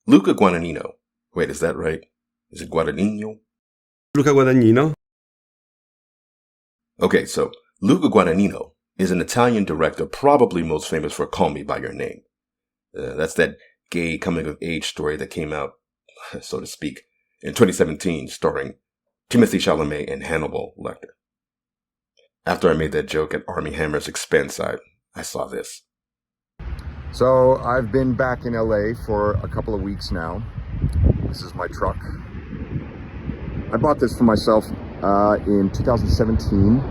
Luca Guadagnino. Wait, is that right? Is it Guadagnino? Luca Guadagnino? Okay, so Luca Guadagnino is an Italian director probably most famous for Call Me By Your Name. That's that gay coming-of-age story that came out, so to speak, in 2017, starring Timothée Chalamet and Hannibal Lecter. After I made that joke at Armie Hammer's expense, I saw this. So I've been back in LA for a couple of weeks now. This is my truck. I bought this for myself in 2017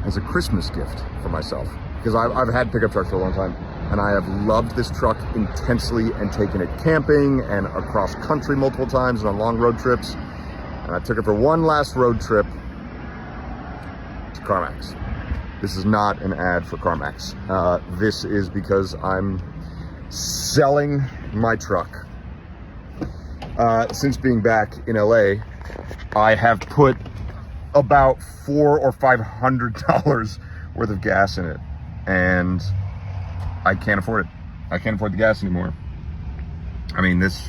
as a Christmas gift for myself, because I've had pickup trucks for a long time, and I have loved this truck intensely and taken it camping and across country multiple times and on long road trips. And I took it for one last road trip to CarMax. This is not an ad for CarMax. This is because I'm selling my truck. Since being back in LA, I have put about $400 or $500 worth of gas in it, and I can't afford it. I can't afford the gas anymore. I mean, this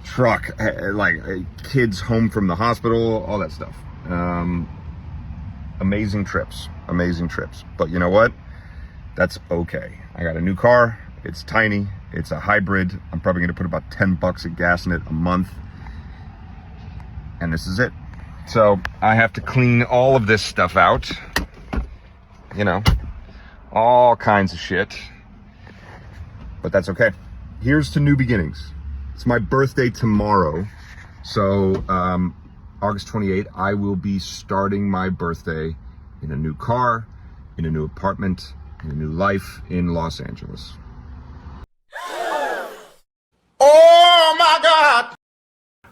truck, like kids home from the hospital, all that stuff. Amazing trips. But you know what? That's okay. I got a new car. It's tiny. It's a hybrid. I'm probably going to put about $10 of gas in it a month. And this is it. So I have to clean all of this stuff out. You know, all kinds of shit. But that's okay. Here's to new beginnings. It's my birthday tomorrow. So August 28th, I will be starting my birthday in a new car, in a new apartment, in a new life in Los Angeles. Oh my God!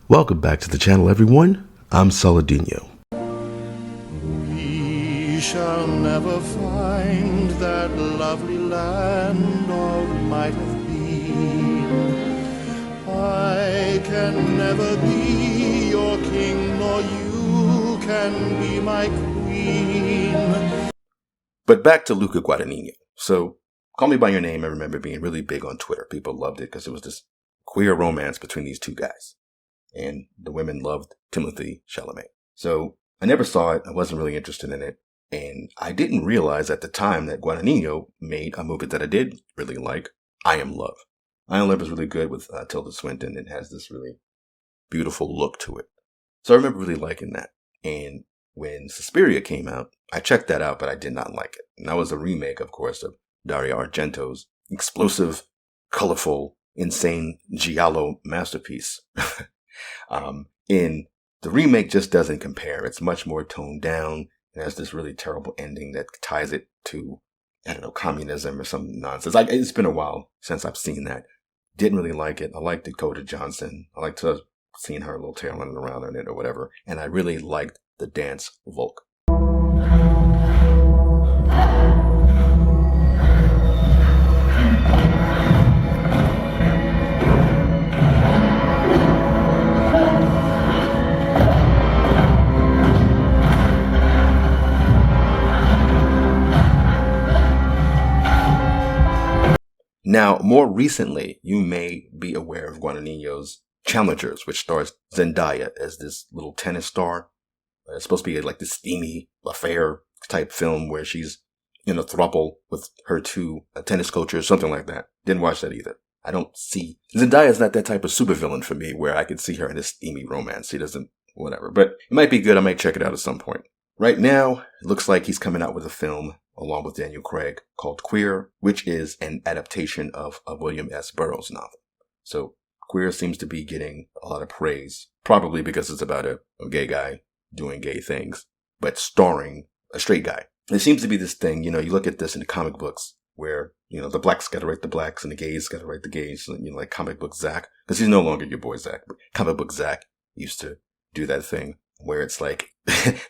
Welcome back to the channel, everyone. I'm Saladino. We shall never find that lovely land of might have been. I can never be your king, nor you can be my queen. But back to Luca Guadagnino. So, Call Me By Your Name, I remember being really big on Twitter. People loved it because it was this queer romance between these two guys. And the women loved Timothée Chalamet. So I never saw it. I wasn't really interested in it. And I didn't realize at the time that Guadagnino made a movie that I did really like, I Am Love. I Am Love is really good with Tilda Swinton. It has this really beautiful look to it. So I remember really liking that. And when Suspiria came out, I checked that out, but I did not like it. And that was a remake, of course, of Dario Argento's explosive, colorful, insane giallo masterpiece. In the remake just doesn't compare. It's much more toned down. It has this really terrible ending that ties it to, I don't know, communism or some nonsense. It's been a while since I've seen that. Didn't really like it. I liked Dakota Johnson. I liked seeing her little tail running around in it or whatever. And I really liked the dance Volk. Now, more recently, you may be aware of Guadagnino's Challengers, which stars Zendaya as this little tennis star. It's supposed to be like this steamy affair type film where she's in a throuple with her two tennis coaches, something like that. Didn't watch that either. I don't see... Zendaya's not that type of supervillain for me where I could see her in a steamy romance. She doesn't... whatever. But it might be good. I might check it out at some point. Right now, it looks like he's coming out with a film along with Daniel Craig called Queer, which is an adaptation of a William S. Burroughs novel. So Queer seems to be getting a lot of praise, probably because it's about a gay guy doing gay things, but starring a straight guy. There seems to be this thing, you look at this in the comic books where, the blacks got to write the blacks and the gays got to write the gays, like comic book Zach, because he's no longer your boy Zach, but comic book Zach used to do that thing where it's like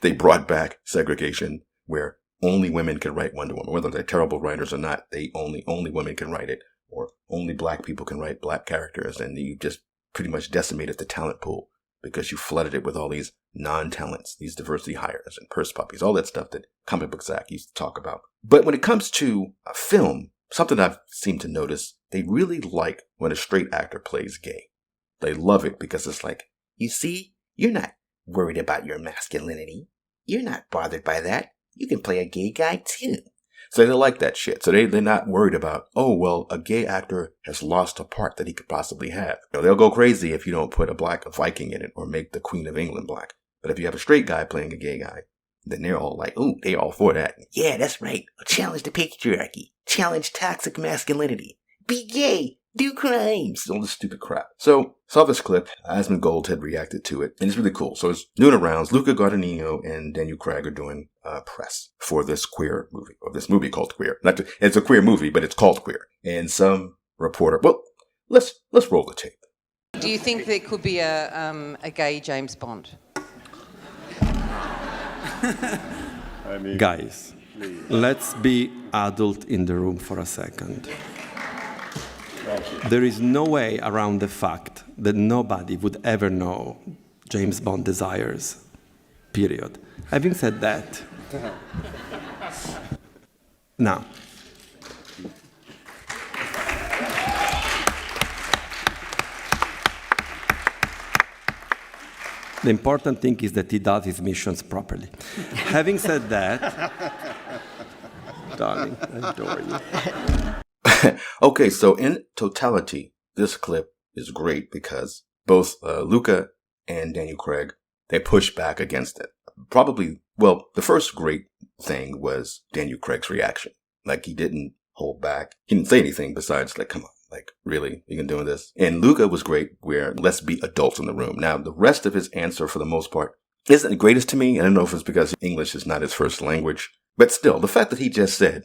they brought back segregation where only women can write Wonder Woman. Whether they're terrible writers or not, only women can write it, or only black people can write black characters, and you just pretty much decimated the talent pool because you flooded it with all these non-talents, these diversity hires and purse puppies, all that stuff that comic book Zach used to talk about. But when it comes to a film, something I've seemed to notice they really like when a straight actor plays gay. They love it because it's like, you see, you're not worried about your masculinity. You're not bothered by that. You can play a gay guy too. So they like that shit. So they're not worried about, oh, well, a gay actor has lost a part that he could possibly have. They'll go crazy if you don't put a black Viking in it or make the Queen of England black. But if you have a straight guy playing a gay guy, then they're all like, ooh, they all for that. Yeah, that's right. Challenge the patriarchy. Challenge toxic masculinity. Be gay. Do crimes. All this stupid crap. So, saw this clip. Asmongold had reacted to it, and it's really cool. So it's doing arounds. Luca Guadagnino and Daniel Craig are doing press for this queer movie, or this movie called Queer. It's a queer movie, but it's called Queer. And some reporter, well, let's roll the tape. Do you think there could be a gay James Bond? Guys, let's be adult in the room for a second. There is no way around the fact that nobody would ever know James Bond desires. Period. Having said that, now, the important thing is that he does his missions properly. Having said that, darling, I adore you. Okay, so in totality, this clip is great because both Luca and Daniel Craig, they push back against it. Probably, well, the first great thing was Daniel Craig's reaction. Like, he didn't hold back. He didn't say anything besides, like, come on, like, really? You can do this? And Luca was great where, let's be adults in the room. Now, the rest of his answer, for the most part, isn't the greatest to me. I don't know if it's because English is not his first language. But still, the fact that he just said,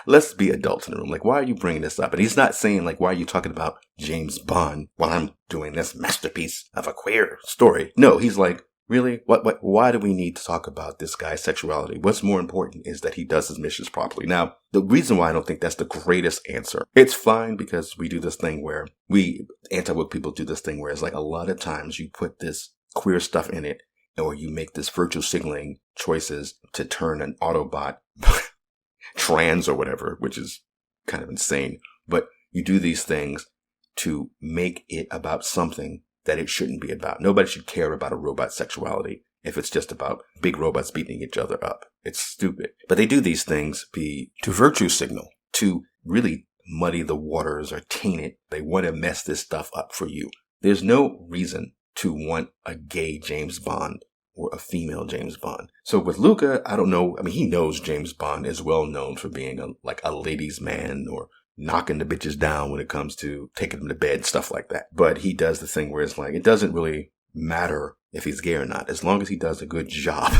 let's be adults in the room. Like, why are you bringing this up? And he's not saying, like, why are you talking about James Bond while I'm doing this masterpiece of a queer story? No, he's like, really? Why do we need to talk about this guy's sexuality? What's more important is that he does his missions properly. Now, the reason why I don't think that's the greatest answer, it's fine because we do this thing where anti-woke people do this thing where it's like a lot of times you put this queer stuff in it or you make this virtue signaling choices to turn an Autobot trans or whatever, which is kind of insane. But you do these things to make it about something that it shouldn't be about. Nobody should care about a robot sexuality if it's just about big robots beating each other up. It's stupid. But they do these things to virtue signal, to really muddy the waters or taint it. They want to mess this stuff up for you. There's no reason to want a gay James Bond or a female James Bond. So with Luca, I don't know. I mean, he knows James Bond is well known for being a ladies' man or knocking the bitches down when it comes to taking them to bed, stuff like that. But he does the thing where it's like, it doesn't really matter if he's gay or not. As long as he does a good job,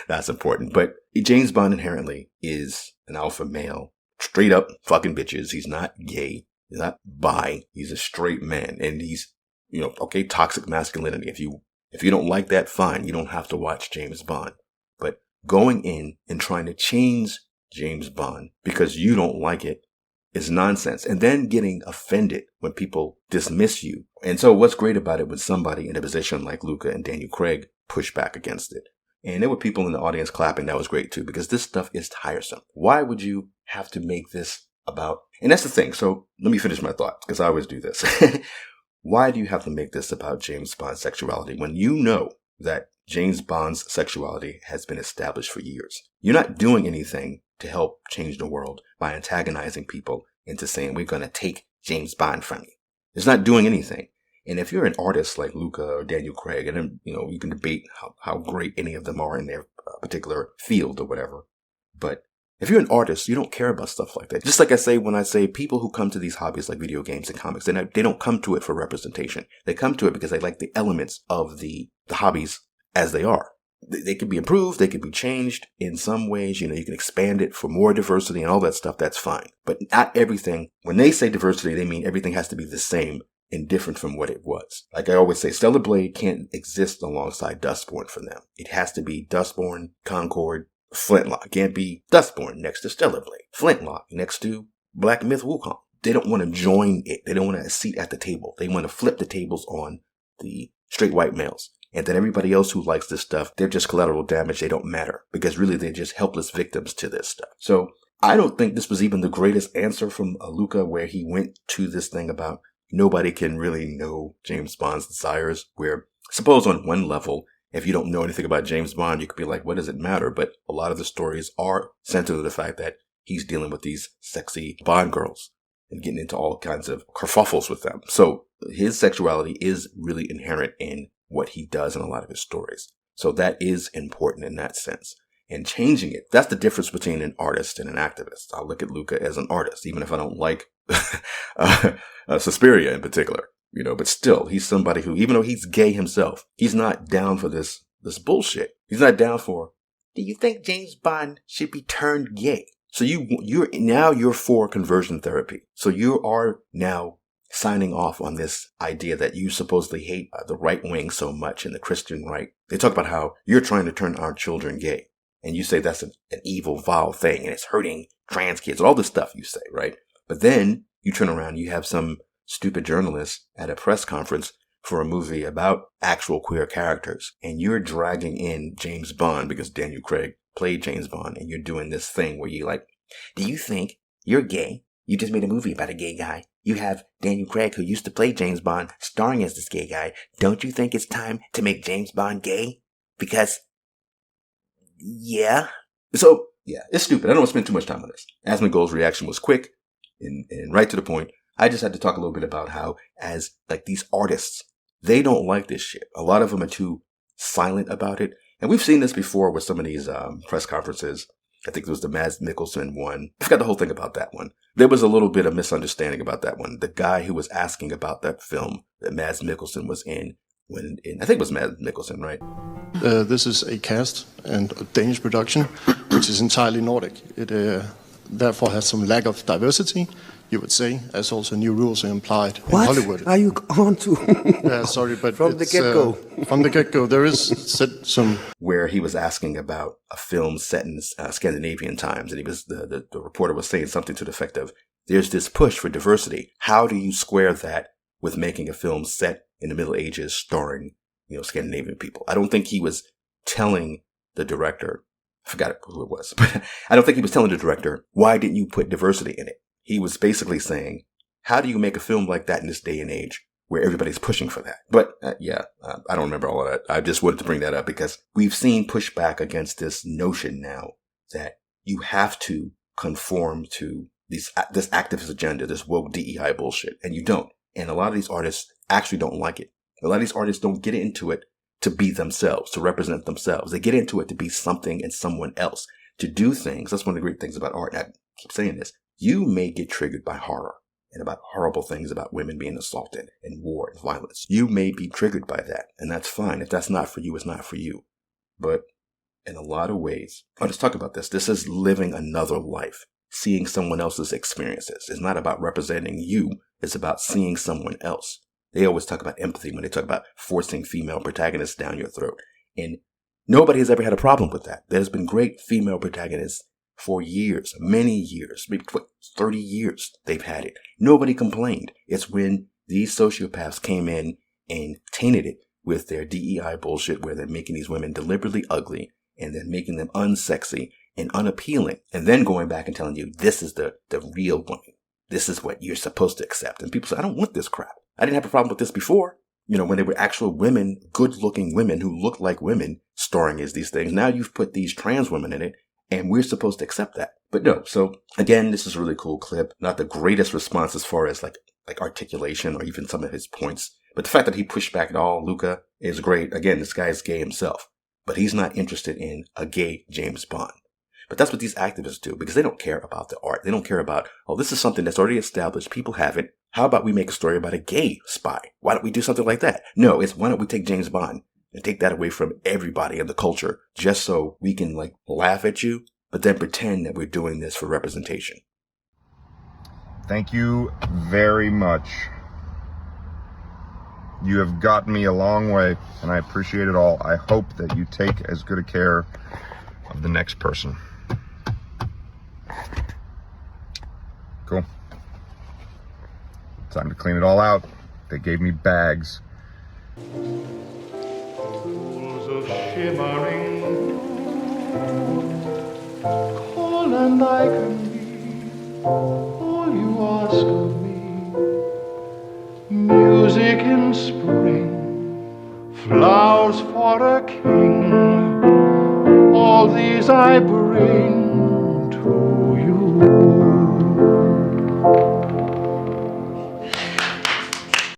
that's important. But James Bond inherently is an alpha male, straight up fucking bitches. He's not gay. He's not bi. He's a straight man. And he's, okay, toxic masculinity. If you don't like that, fine. You don't have to watch James Bond. But going in and trying to change James Bond because you don't like it is nonsense. And then getting offended when people dismiss you. And so what's great about it when somebody in a position like Luca and Daniel Craig push back against it. And there were people in the audience clapping. That was great too, because this stuff is tiresome. Why would you have to make this about, and that's the thing. So let me finish my thought because I always do this. Why do you have to make this about James Bond's sexuality when you know that James Bond's sexuality has been established for years? You're not doing anything to help change the world by antagonizing people into saying, we're going to take James Bond from you. It's not doing anything. And if you're an artist like Luca or Daniel Craig, and then, you can debate how great any of them are in their particular field or whatever. But if you're an artist, you don't care about stuff like that. Just like I say when I say people who come to these hobbies like video games and comics, they don't come to it for representation. They come to it because they like the elements of the hobbies as they are. They can be improved. They can be changed in some ways. You can expand it for more diversity and all that stuff. That's fine. But not everything. When they say diversity, they mean everything has to be the same and different from what it was. Like I always say, Stellar Blade can't exist alongside Dustborn for them. It has to be Dustborn, Concord, Flintlock. It can't be Dustborn next to Stellar Blade. Flintlock next to Black Myth Wukong. They don't want to join it. They don't want a seat at the table. They want to flip the tables on the straight white males. And then everybody else who likes this stuff, they're just collateral damage. They don't matter because really they're just helpless victims to this stuff. So I don't think this was even the greatest answer from Luca, where he went to this thing about nobody can really know James Bond's desires, where suppose on one level, if you don't know anything about James Bond, you could be like, what does it matter? But a lot of the stories are centered on the fact that he's dealing with these sexy Bond girls and getting into all kinds of kerfuffles with them. So his sexuality is really inherent in what he does in a lot of his stories. So that is important in that sense. And changing it, that's the difference between an artist and an activist. I look at Luca as an artist, even if I don't like Suspiria in particular. But still, he's somebody who, even though he's gay himself, he's not down for this bullshit. He's not down for, do you think James Bond should be turned gay? So you're for conversion therapy. So you are now signing off on this idea that you supposedly hate the right wing so much and the Christian right. They talk about how you're trying to turn our children gay. And you say that's an evil, vile thing and it's hurting trans kids, all this stuff you say, right? But then you turn around, you have some stupid journalist at a press conference for a movie about actual queer characters. And you're dragging in James Bond because Daniel Craig played James Bond. And you're doing this thing where you're like, do you think you're gay? You just made a movie about a gay guy. You have Daniel Craig, who used to play James Bond, starring as this gay guy. Don't you think it's time to make James Bond gay? Because, yeah. So, yeah, it's stupid. I don't want to spend too much time on this. Asmongold's reaction was quick and right to the point. I just had to talk a little bit about how, as like these artists, they don't like this shit. A lot of them are too silent about it. And we've seen this before with some of these press conferences. I think it was the Mads Mikkelsen one. I forgot the whole thing about that one. There was a little bit of misunderstanding about that one. The guy who was asking about that film that Mads Mikkelsen was in, I think it was Mads Mikkelsen, right? This is a cast and a Danish production, which is entirely Nordic. It therefore has some lack of diversity, you would say, as also new rules are implied in Hollywood. What are you on to? Sorry, but From the get-go. From the get-go, there is some... Where he was asking about a film set in Scandinavian times, and he was the reporter was saying something to the effect of, there's this push for diversity. How do you square that with making a film set in the Middle Ages starring, Scandinavian people? I don't think he was telling the director, I forgot who it was, but I don't think he was telling the director, why didn't you put diversity in it? He was basically saying, how do you make a film like that in this day and age where everybody's pushing for that? But I don't remember all of that. I just wanted to bring that up because we've seen pushback against this notion now that you have to conform to this activist agenda, this woke DEI bullshit, and you don't. And a lot of these artists actually don't like it. A lot of these artists don't get into it to be themselves, to represent themselves. They get into it to be something and someone else, to do things. That's one of the great things about art. And I keep saying this. You may get triggered by horror and about horrible things about women being assaulted and war and violence. You may be triggered by that, and that's fine. If that's not for you, it's not for you. But in a lot of ways, I'll just talk about this. This is living another life, seeing someone else's experiences. It's not about representing you. It's about seeing someone else. They always talk about empathy when they talk about forcing female protagonists down your throat. And nobody has ever had a problem with that. There's been great female protagonists for years, many years, maybe 30 years they've had it. Nobody complained. It's when these sociopaths came in and tainted it with their DEI bullshit where they're making these women deliberately ugly and then making them unsexy and unappealing and then going back and telling you this is the real woman. This is what you're supposed to accept. And people say, I don't want this crap. I didn't have a problem with this before. When they were actual women, good-looking women who looked like women starring as these things. Now you've put these trans women in it. And we're supposed to accept that. But no. So again, this is a really cool clip. Not the greatest response as far as like articulation or even some of his points. But the fact that he pushed back at all, Luca, is great. Again, this guy's gay himself. But he's not interested in a gay James Bond. But that's what these activists do because they don't care about the art. They don't care about, this is something that's already established. People have it. How about we make a story about a gay spy? Why don't we do something like that? No, it's why don't we take James Bond and take that away from everybody in the culture just so we can laugh at you, but then pretend that we're doing this for representation. Thank you very much. You have gotten me a long way, and I appreciate it all. I hope that you take as good a care of the next person. Cool. Time to clean it all out. They gave me bags. Pools of shimmering, cold and I can be all you ask of me. Music in spring, flowers for a king, all these I bring